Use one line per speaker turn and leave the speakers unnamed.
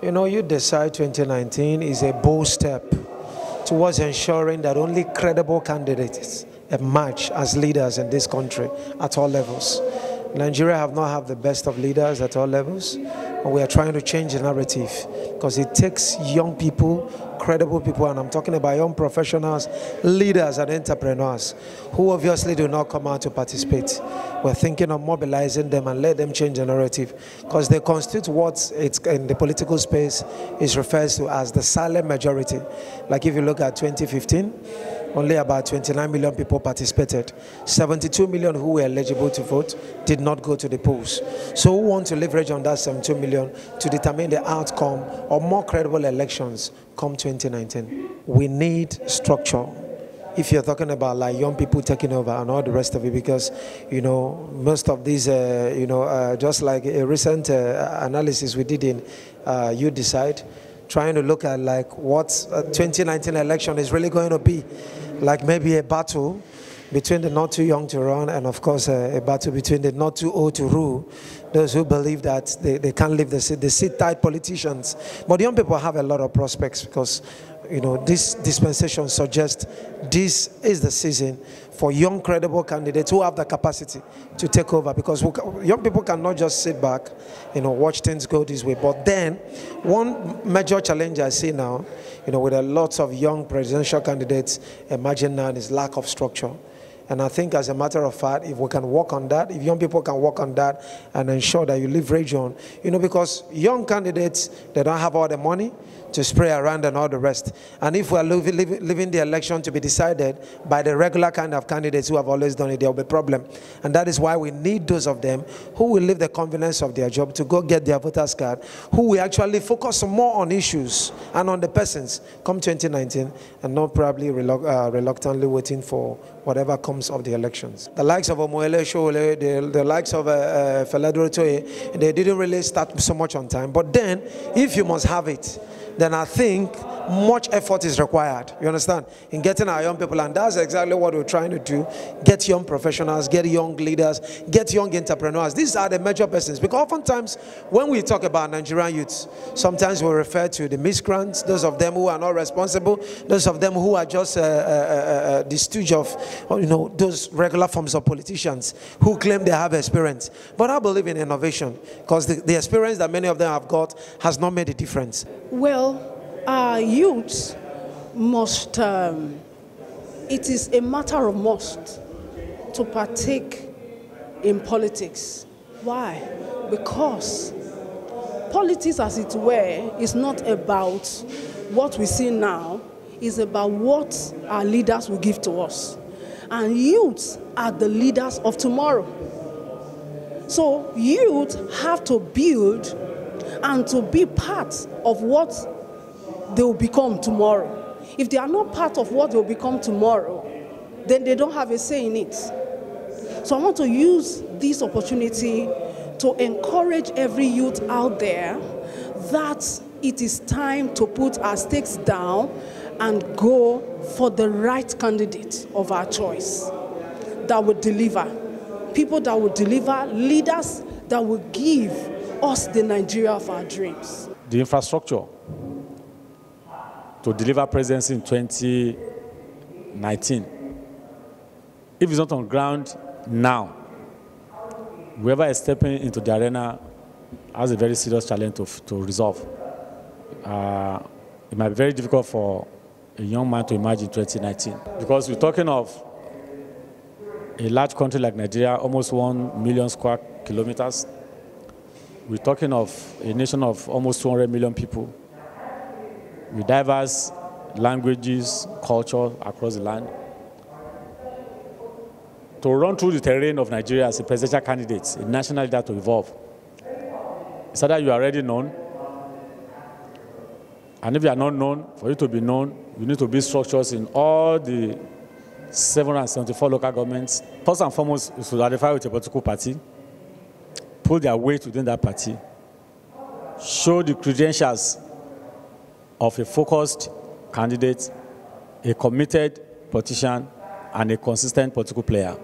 You know, you decide 2019 is a bold step towards ensuring that only credible candidates emerge as leaders in this country at all levels. Nigeria have not had the best of leaders at all levels, and we are trying to change the narrative because it takes young people, credible people, and I'm talking about young professionals, leaders and entrepreneurs who obviously do not come out to participate. We're thinking of mobilizing them and let them change the narrative because they constitute what it's in the political space is referred to as the silent majority. Like if you look at 2015, only about 29 million people participated. 72 million who were eligible to vote did not go to the polls. So who want to leverage on that 72 million to determine the outcome of more credible elections come 2019? We need structure. If you're talking about like young people taking over and all the rest of it, because, you know, most of these, just like a recent analysis we did in You Decide, trying to look at like what 2019 election is really going to be, like maybe a battle between the not too young to run and of course a battle between the not too old to rule, those who believe that they can't leave the sit-tight politicians. But young people have a lot of prospects because, you know, this dispensation suggests this is the season for young, credible candidates who have the capacity to take over, because young people cannot just sit back, you know, watch things go this way. But then, one major challenge I see now, you know, with a lot of young presidential candidates emerging now is lack of structure. And I think as a matter of fact, if we can work on that, if young people can work on that and ensure that you leverage on, you know, because young candidates, they don't have all the money to spray around and all the rest. And if we are leaving the election to be decided by the regular kind of candidates who have always done it, there will be a problem. And that is why we need those of them who will leave the convenience of their job to go get their voter's card, who will actually focus more on issues and on the persons come 2019 and not probably reluctantly waiting for whatever comes of the elections. The likes of Omoele Shole, the likes of Feledro Toye, they didn't really start so much on time. But then, if you must have it, then I think much effort is required, you understand, in getting our young people, and that's exactly what we're trying to do. Get young professionals, get young leaders, get young entrepreneurs. These are the major persons, because oftentimes when we talk about Nigerian youths, sometimes we refer to the miscreants, those of them who are not responsible, those of them who are just the stooge of, you know, those regular forms of politicians who claim they have experience. But I believe in innovation, because the experience that many of them have got has not made a difference.
Well, our youth must, it is a matter of must to partake in politics. Why? Because politics, as it were, is not about what we see now, it's about what our leaders will give to us. And youth are the leaders of tomorrow. So youth have to build and to be part of what they will become tomorrow. If they are not part of what they will become tomorrow, then they don't have a say in it. So I want to use this opportunity to encourage every youth out there that it is time to put our stakes down and go for the right candidate of our choice that will deliver. People that will deliver, leaders that will give us the Nigeria of our dreams.
The infrastructure to deliver presidency in 2019, if it's not on ground now, whoever is stepping into the arena has a very serious challenge to resolve. It might be very difficult for a young man to emerge in 2019, because we're talking of a large country like Nigeria, almost 1 million square kilometers. We're talking of a nation of almost 200 million people with diverse languages, culture across the land. To run through the terrain of Nigeria as a presidential candidate, a national leader to evolve, it's either you are already known, and if you are not known, for you to be known, you need to build structures in all the 774 local governments. First and foremost, is to identify with a political party, pull their weight within that party, show the credentials of a focused candidate, a committed politician, and a consistent political player.